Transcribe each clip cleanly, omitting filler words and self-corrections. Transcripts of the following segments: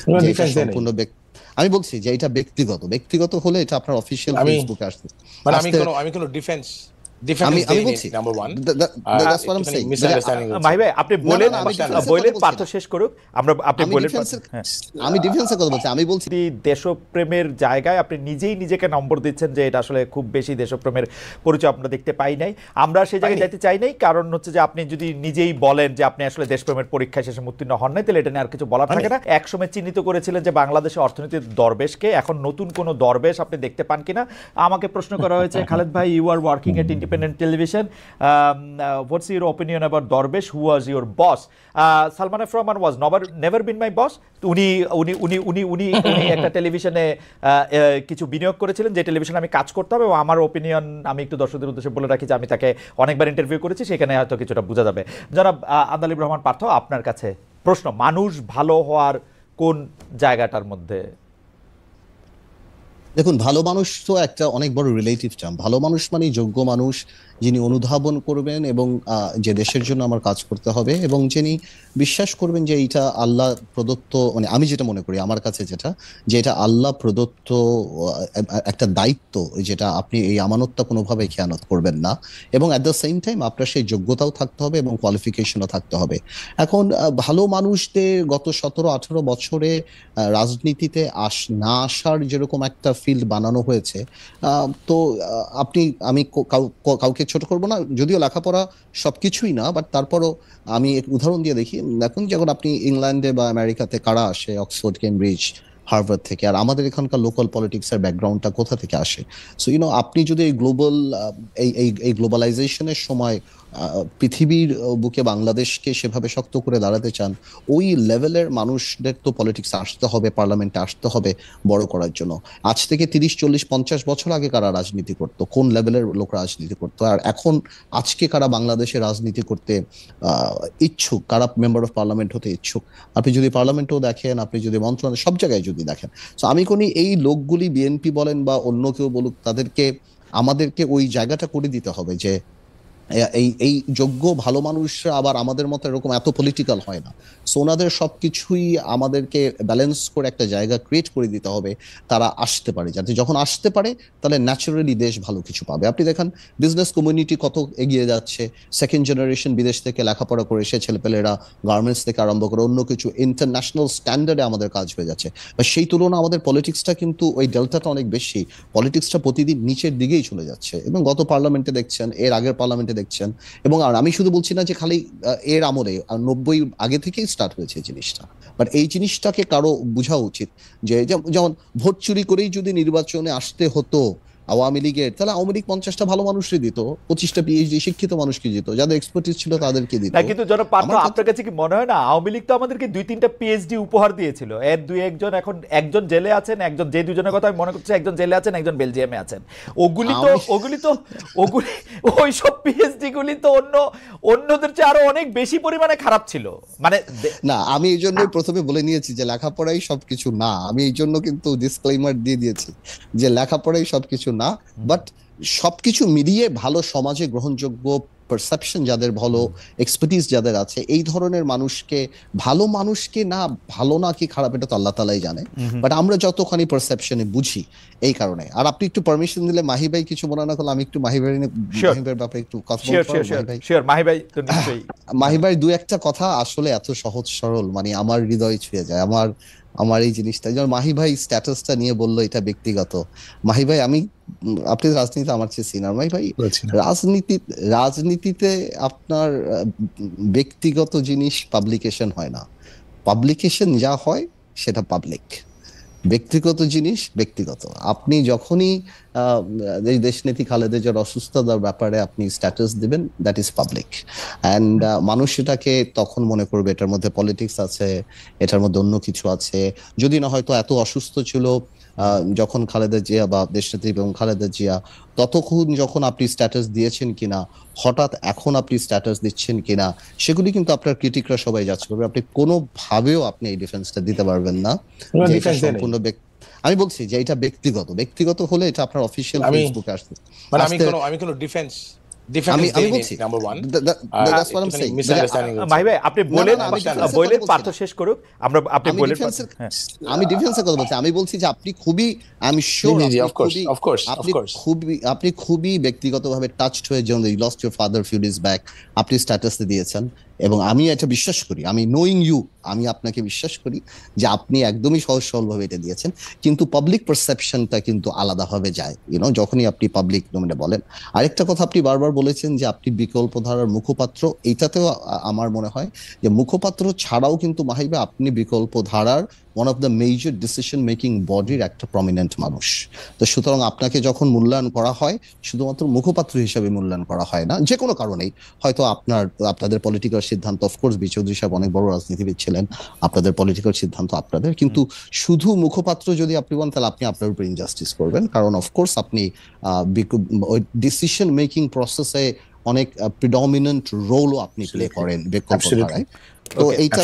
যে এটা ডিফেন্স দেয় নাই। সম্পূর্ণ আমি বলছি যে এটা ব্যক্তিগত ব্যক্তিগত হলে এটা আপনার অফিসিয়াল আমি ফেসবুকে আসতে মানে আসতে আমি কোনো ডিফেন্স আমি আমি দেইনি, বলছি number one. That's what I am একটুখানি সেইং। মিসআন্ডারস্ট্যান্ডিং হচ্ছে। মাহি ভাই আপনি না না বলেন, না, আমি ডিফেন্সের কথা বলেন বলছি পার্থ না। শেষ করুক, আপনি আমি বলেন ডিফেন্সের হ্যাঁ। আমি ডিফেন্সের কথা বলছি। আমি বলছি যদি দেশপ্রেমের জায়গায় আপনি নিজেই নিজেকে নম্বর দিচ্ছেন যে এটা আসলে খুব বেশি দেশপ্রেমের পরিচয় আমরা দেখতে পাই নাই, আমরা সেই জায়গায় যেতে চাই নাই। কারণ হচ্ছে যে আপনি যদি নিজেই বলেন যে আপনি আসলে দেশপ্রেমের পরীক্ষায় শেষে উত্তীর্ণ হন নাই, তাহলে এটা নিয়ে আর কিছু বলার থাকে না। একসময় চিহ্নিত করেছিলেন যে বাংলাদেশের অর্থনীতির দরবেশকে, এখন নতুন কোনো দরবেশ আপনি দেখতে পান কিনা আমাকে প্রশ্ন করা হয়েছে। খালেদ ভাই, you are working at Independent Television, what's your opinion about Darbesh, who was your boss? Salman F Rahman was never been my boss. উনি উনি উনি উনি উনি উনি একটা টেলিভিশনে কিছু বিনিয়োগ করেছিলেন, যে টেলিভিশনে আমি কাজ করতাম, এবং আমার ওপিনিয়ন আমি একটু দর্শকদের উদ্দেশ্যে বলে রাখি যে আমি তাকে অনেকবার ইন্টারভিউ করেছি, সেখানে হয়তো কিছুটা বোঝা যাবে। জনাব আন্দালিব রহমান পার্থ, আপনার কাছে প্রশ্ন, মানুষ ভালো হওয়ার কোন জায়গাটার মধ্যে? দেখুন, ভালো মানুষ তো একটা অনেক বড় রিলেটিভ টার্ম। ভালো মানুষ মানে যোগ্য মানুষ, যিনি অনুধাবন করবেন এবং যে দেশের জন্য আমার কাজ করতে হবে, এবং যিনি বিশ্বাস করবেন যে এইটা আল্লাহ প্রদত্ত, মানে আমি যেটা মনে করি আমার কাছে যেটা, যে এটা আল্লাহ প্রদত্ত একটা দায়িত্ব, যেটা আপনি এই আমানতটা কোনোভাবে খেয়ানত করবেন না, এবং অ্যাট দ্য সেম টাইম আপনার সেই যোগ্যতাও থাকতে হবে এবং কোয়ালিফিকেশনও থাকতে হবে। এখন ভালো মানুষদের গত 17-18 বছরে রাজনীতিতে না আসার যেরকম একটা ফিল্ড বানানো হয়েছে, তো আমি কাউকে ছোট করব না, যদিও লেখাপড়া সবকিছুই না, বাট তারপরও আমি এক উদাহরণ দিয়ে দেখি। দেখুন, যখন আপনি ইংল্যান্ডে বা আমেরিকাতে কারা আসে অক্সফোর্ড, কেমব্রিজ, হার্ভার্ড থেকে, আর আমাদের এখানকার লোকাল পলিটিক্সের ব্যাকগ্রাউন্ডটা কোথা থেকে আসে? সো আপনি যদি এই এই গ্লোবালাইজেশনের সময় পৃথিবীর বুকে বাংলাদেশকে সেভাবে শক্ত করে দাঁড়াতে চান, ওই লেভেলের মানুষদের তো পলিটিক্স আসতে হবে, পার্লামেন্টে আসতে হবে বড় করার জন্য। আজ থেকে 30-40-50 বছর আগে কারা রাজনীতি করতো, কোন লেভেলের লোক রাজনীতি করতো, আর এখন আজকে কারা বাংলাদেশে রাজনীতি করতে ইচ্ছুক, কারা মেম্বার অফ পার্লামেন্ট হতে ইচ্ছুক? আপনি যদি পার্লামেন্টও দেখেন, আপনি যদি মন্ত্রণালয়, সব জায়গায় যদি দেখেন। তো আমি কোনি এই লোকগুলি, বিএনপি বলেন বা অন্য কেউ বলুক, আমাদেরকে ওই জায়গাটা করে দিতে হবে যে এই এই যোগ্য ভালো মানুষরা আবার আমাদের মতো এরকম এত পলিটিক্যাল হয় না। সো ওনাদের সবকিছুই আমাদেরকে ব্যালেন্স করে একটা জায়গা ক্রিয়েট করে দিতে হবে, তারা আসতে পারে, যাতে যখন আসতে পারে তাহলে ন্যাচারালি দেশ ভালো কিছু পাবে। আপনি দেখেন বিজনেস কমিউনিটি কত এগিয়ে যাচ্ছে, সেকেন্ড জেনারেশন বিদেশ থেকে লেখাপড়া করে এসে ছেলেপেলেরা গার্মেন্টস থেকে আরম্ভ করে অন্য কিছু ইন্টারন্যাশনাল স্ট্যান্ডার্ডে আমাদের কাজ হয়ে যাচ্ছে। সেই তুলনায় আমাদের পলিটিক্সটা কিন্তু ওই ডেল্টাটা অনেক বেশি, পলিটিক্সটা প্রতিদিন নিচের দিকেই চলে যাচ্ছে, এবং গত পার্লামেন্টে দেখছেন, এর আগের পার্লামেন্টে দেখছেন। এবং আর আমি শুধু বলছি না যে খালি এর আমলে, 90 আগে থেকেই স্টার্ট হয়েছে জিনিসটা, বাট এই জিনিসটাকে কারো বোঝা উচিত যে যেমন ভোট চুরি করেই যদি নির্বাচনে আসতে হতো আওয়ামী লীগের, তাহলে আওয়ামী লীগ 50টা ভালো মানুষই দিত, 25টা পিএইচডি শিক্ষিত মানুষকে দিত, যাদের এক্সপার্টিস ছিল তাদেরকে দিত। না, কিন্তু জনাব পার্থ, আপনার কাছে কি মনে হয় না আওয়ামী লীগ তো আমাদেরকে 2-3টা পিএইচডি উপহার দিয়েছিল? এর 2-1জন, এখন একজন জেলে আছেন, একজন, যে দুজনের কথা আমি মনে করছি, একজন জেলে আছেন, একজন বেলজিয়ামে আছেন। ওগুলি তো ওইসব পিএইচডি গুলি তো অন্যদের চেয়ে আরো অনেক বেশি পরিমাণে খারাপ ছিল। মানে না, আমি এই জন্যই প্রথমে বলে নিয়েছি যে লেখাপড়াই সবকিছু না। আমি এই জন্য কিন্তু ডিসক্লেইমার দিয়ে দিয়েছি যে লেখাপড়াই সবকিছু না, বাট সবকিছু মিলিয়ে ভালো সমাজে গ্রহণযোগ্য পারসেপশন যাদের, ভালো এক্সপার্টিস যাদের আছে, এই ধরনের মানুষকে, ভালো মানুষকে, না ভালো না কি খারাপ এটা তো আল্লাহ তাআলাই জানে, বাট আমরা যতখানি পারসেপশনে বুঝি এই কারণে। আর আপনি একটু পারমিশন দিলে মাহি ভাই কিছু মনে না করলে আমি একটু মাহি ভাইয়ের ব্যাপারে একটু কথা বলবো। মাহি ভাই দু একটা কথা আসলে এত সহজ সরল, মানে আমার হৃদয় ছুঁয়ে যায়। আমার এই জিনিসটা, যেমন মাহি ভাই স্ট্যাটাসটা নিয়ে বললো এটা ব্যক্তিগত। মাহি ভাই, আপনি রাজনীতিতে আমার চেয়ে সিনিয়র। মাহি ভাই, রাজনীতিতে আপনার ব্যক্তিগত জিনিস পাবলিকেশন হয় না, পাবলিকেশন যা হয় সেটা পাবলিক, ব্যক্তিগত জিনিস ব্যক্তিগত। আপনি যখনই এই দেশনেত্রী খালেদা জিয়ার অসুস্থতার ব্যাপারে আপনি স্ট্যাটাস দিবেন, দ্যাট ইজ পাবলিক, অ্যান্ড মানুষ এটাকে তখন মনে করবে এটার মধ্যে পলিটিক্স আছে, এটার মধ্যে অন্য কিছু আছে। যদি না হয়তো এত অসুস্থ ছিল যখন খালেদা জিয়া বা দেশনেত্রী এবং খালেদা জিয়া, ততক্ষণ যখন আপনি স্ট্যাটাস দিয়েছেন কিনা, হঠাৎ এখন আপনি স্ট্যাটাস দিচ্ছেন কিনা, সেগুলি কিন্তু আপনার ক্রিটিকরা সবাই যাচ্ছে করবে। আপনি কোনোভাবেও আপনি এই ডিফেন্সটা দিতে পারবেন না যে এটা সম্পূর্ণ আমি বলছি যে এটা ব্যক্তিগত হলে এটা আপনার অফিসিয়াল ফেসবুকে আসতে। মানে আমি কোনো ডিফেন্স আমি দেইনি, বলছি number one. that's what I'm saying. Misunderstanding Mahi ভাই আপনি বলেন, আমি defense এর বলেন কথা পার্থ বলছি না। শেষ করুক, আপনি আমি বলেন। ডিফেন্সের হ্যাঁ আমি ডিফেন্সের কথা বলছি। আমি বলছি যে আপনি খুবই, আমি শিওর জি, আপনি of course, খুবই of course, of আপনি course. খুবই ব্যক্তিগতভাবে টাচড হয়ে যেন you lost your father few days back আপনি স্ট্যাটাসে দিয়েছেন, এবং আমি এটা বিশ্বাস করি, আমি নোয়িং ইউ, আমি আপনাকে বিশ্বাস করি যে আপনি একদমই সহজ সরলভাবে এটা দিয়েছেন, কিন্তু পাবলিক পারসেপশনটা কিন্তু আলাদাভাবে যায় যখনই আপনি পাবলিক ডোমেনে বলেন। আরেকটা কথা আপনি বারবার বলেছেন যে আপনি বিকল্প ধারার মুখপাত্র, এইটাতেও আমার মনে হয় যে মুখপাত্র ছাড়াও কিন্তু মাহিবা আপনি বিকল্প ধারার one of the major decision making বডির একটা প্রমিনেন্ট মানুষ। তো সুতরাং আপনাকে যখন মূল্যায়ন করা হয় শুধুমাত্র মুখপাত্র হিসেবে মূল্যায়ন করা হয় না, যে কোনো কারণেই, হয়তো আপনাদের পলিটিক্যাল সিদ্ধান্ত, অফকোর্স বি চৌধুরী সাহেব অনেক বড় রাজনীতিবিদ ছিলেন, আপনাদের পলিটিক্যাল সিদ্ধান্ত আপনাদের, কিন্তু শুধু মুখপাত্র যদি আপনি বলেন তাহলে আপনি আপনার উপর ইনজাস্টিস করবেন, কারণ অফকোর্স আপনি ডিসিশন মেকিং প্রসেসে অনেক প্রিডমিনেন্ট রোলও আপনি প্লে করেন বিকল্প ধারায়। তো এইটা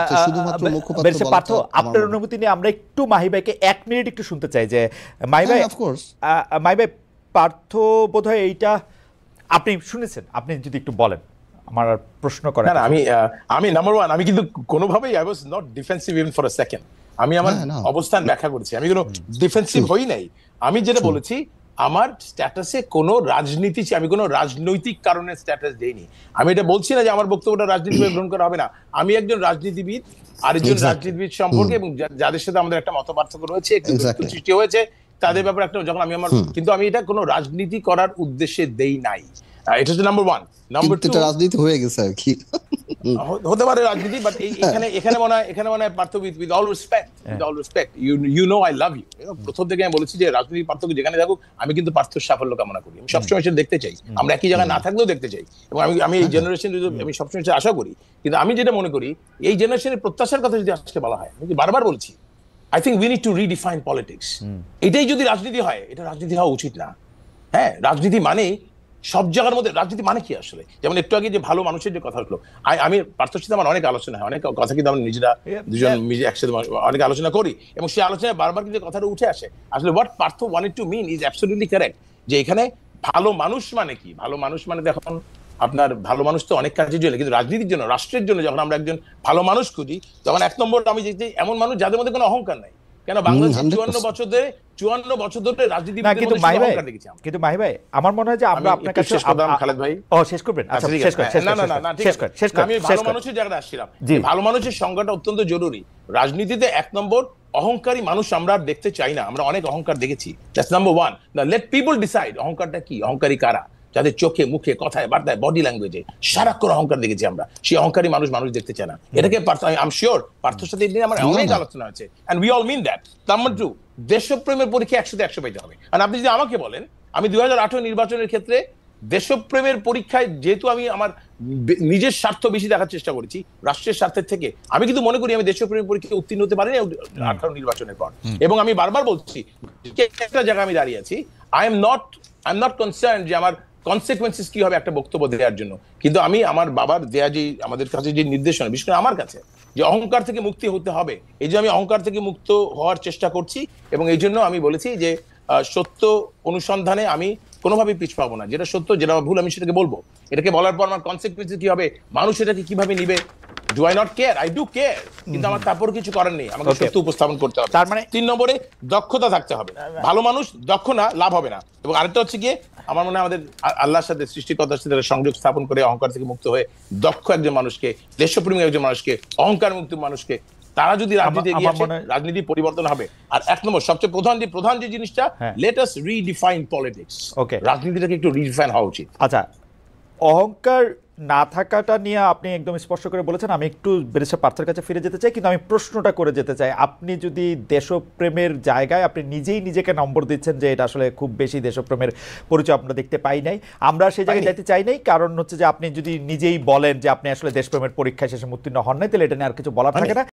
তো শুধুমাত্র মুখপাত্র পার্থ, আপনার অনুমতি নিয়ে আমরা একটু মাহি ভাইকে 1 মিনিট একটু শুনতে চাই যে মাহি ভাই, অফকোর্স মাহি ভাই, পার্থ বোধহয় এইটা আপনি শুনেছেন, আপনি যদি একটু বলেন, আমার আর প্রশ্ন করেন। না, আমি নাম্বার ওয়ান, আমি কিন্তু কোনোভাবেই I was not defensive even for a second. আমি আমার অবস্থান ব্যাখ্যা করেছি, আমি কোনো ডিফেন্সিভ হই নাই। আমি যেটা বলেছি, আমার স্ট্যাটাসে কোনো রাজনীতি, আমি কোনো রাজনৈতিক কারণে স্ট্যাটাস দেইনি। আমি এটা বলছি না যে আমার বক্তব্যটা রাজনীতিভাবে গ্রহণ করা হবে না। আমি একজন রাজনীতিবিদ, আরেকজন রাজনীতিবিদ সম্পর্কে, এবং যাদের সাথে আমাদের একটা মতপার্থক্য রয়েছে, একটু সৃষ্টি হয়েছে, তাদের ব্যাপারে একটা যখন আমি আমার, কিন্তু আমি এটা কোনো রাজনীতি করার উদ্দেশ্যে দেই নাই। এটা হচ্ছে নাম্বার ওয়ান। নাম্বার টু, রাজনীতি হয়ে গেছে আর কি, হতে পারে রাজনীতি, বাট এখানে মনে হয় Partha, with all respect, you know I love you. প্রথম থেকে আমি বলেছি যে রাজনীতি পার্থক্য যেখানে থাকুক, আমি কিন্তু পার্থর সাফল্য কামনা করি। আমি সবসময় সেটা দেখতে চাই, আমরা একই জায়গায় না থাকলেও দেখতে চাই, এবং আমি এই জেনারেশন, আমি সবসময় সেটা আশা করি। কিন্তু আমি যেটা মনে করি, এই জেনারেশনের প্রত্যাশার কথা যদি আজকে বলা হয়, আমি বারবার বলছি, I think we need to redefine politics. এটাই যদি রাজনীতি হয়, এটা রাজনীতি হওয়া উচিত না। হ্যাঁ, রাজনীতি মানে সব জায়গার মধ্যে, রাজনীতি মানে কি আসলে, যেমন একটু আগে যে ভালো মানুষের যে কথা হলো, আমি পার্থর সাথে আমার অনেক আলোচনা হয়, অনেক কথা কিন্তু আমরা নিজেরা দুজন একসাথে অনেক আলোচনা করি, এবং সেই আলোচনায় বারবার কিন্তু কথাটা উঠে আসে, আসলে what Partha wanted to mean is absolutely correct, যে এখানে ভালো মানুষ মানে কি। ভালো মানুষ মানে দেখুন, আপনার ভালো মানুষ তো অনেক কাজের জন্য, কিন্তু রাজনীতির জন্য, রাষ্ট্রের জন্য যখন আমরা একজন ভালো মানুষ খুঁজি, তখন এক নম্বর আমি যে এমন মানুষ যাদের মধ্যে কোনো অহংকার নাই। কেন বাংলাদেশে 54 বছর ধরে রাজনীতি, কিন্তু মাহি ভাই, আমার মনে হয় যে আমরা আপনার কাছে খালেদ ভাই শেষ করবেন। আচ্ছা, আমি ভালো মানুষের জায়গায় আসছিলাম। ভালো মানুষের সংজ্ঞাটা অত্যন্ত জরুরি। রাজনীতিতে এক নম্বর, অহংকারী মানুষ আমরা দেখতে চাই না। আমরা অনেক অহংকার দেখেছি, that's number one. Let people decide অহংকারটা কি, অহংকারী কারা, যাদের চোখে, মুখে, কথায়, বার্তায়, বডি ল্যাঙ্গুয়েজে সারাক্ষণ অহংকার দেখেছি আমরা। সেই অহংকারী মানুষ দেখতে চায় না। এটাকে আই এম শিওর পার্থর সাথে আমার অনেক আলোচনা আছে, and we all mean that. Number two, দেশপ্রেমের পরীক্ষা 100 পাইতে হবে। আর আপনি যদি আমাকে বলেন, আমি 2018 নির্বাচনের ক্ষেত্রে দেশপ্রেমের পরীক্ষায়, যেহেতু আমি আমার নিজের স্বার্থ বেশি দেখার চেষ্টা করেছি রাষ্ট্রের স্বার্থের থেকে, আমি কিন্তু মনে করি আমি দেশপ্রেমের পরীক্ষায় উত্তীর্ণ হতে পারিনি 18 নির্বাচনের পর। এবং আমি বারবার বলছি, একটা জায়গায় আমি দাঁড়িয়ে আছি, আই এম নট কনসার্ন যে আমার কনসিকুয়েন্সেস কি হবে একটা বক্তব্য দেওয়ার জন্য, কিন্তু আমি আমার বাবার দেয়া যে আমাদের কাছে যে নির্দেশনা, বিশেষ করে আমার কাছে, যে অহংকার থেকে মুক্তি হতে হবে, এই যে আমি অহংকার থেকে মুক্ত হওয়ার চেষ্টা করছি, এবং এই জন্য আমি বলেছি যে সত্য অনুসন্ধানে আমি কোনোভাবেই পিছ পাবো না। যেটা সত্য, যেটা ভুল, আমি সেটাকে বলবো। এটাকে বলার পর আমার কনসিকুয়েন্সেস কি হবে, মানুষ এটাকে কিভাবে নিবে, do I not care? I do care, কিন্তু আমার তারপর কিছু করার নেই, আমাকে সত্য উপস্থাপন করতে হবে। তার মানে 3 নম্বরে দক্ষতা থাকতে হবে। ভালো মানুষ দক্ষ না, লাভ হবে না। এবং আরেকটা হচ্ছে গিয়ে, আমার মনে হয় আমাদের আল্লাহর সাথে, সৃষ্টিকর্তার সাথে সংযোগ স্থাপন করে অহংকার থেকে মুক্ত হয়ে দক্ষ একজন মানুষকে, দেশপ্রেমী একজন মানুষকে, অহংকার মুক্ত মানুষকে, তারা যদি রাজনীতি এগিয়ে আসে, রাজনীতি পরিবর্তন হবে। আর এক নম্বর সবচেয়ে প্রধান যে জিনিসটা, লেট আস রিডিফাইন পলিটিক্স। রাজনীতিটাকে একটু রিডিফাইন হওয়া উচিত। আচ্ছা, অহংকার না থাকাটা নিয়ে আপনি একদম স্পষ্ট করে বলেছেন। আমি একটু ব্যারিস্টার পার্থের কাছে ফিরে যেতে চাই, কিন্তু আমি প্রশ্নটা করে যেতে চাই, আপনি যদি দেশপ্রেমের জায়গায় আপনি নিজেই নিজেকে নম্বর দিচ্ছেন যে এটা আসলে খুব বেশি দেশপ্রেমের পরিচয় আমরা দেখতে পাই নাই, আমরা সেই জায়গায় যেতে চাই নাই, কারণ হচ্ছে যে আপনি যদি নিজেই বলেন যে আপনি আসলে দেশপ্রেমের পরীক্ষায় শেষে উত্তীর্ণ হন নাই, তাহলে এটা নিয়ে আর কিছু বলার থাকে না।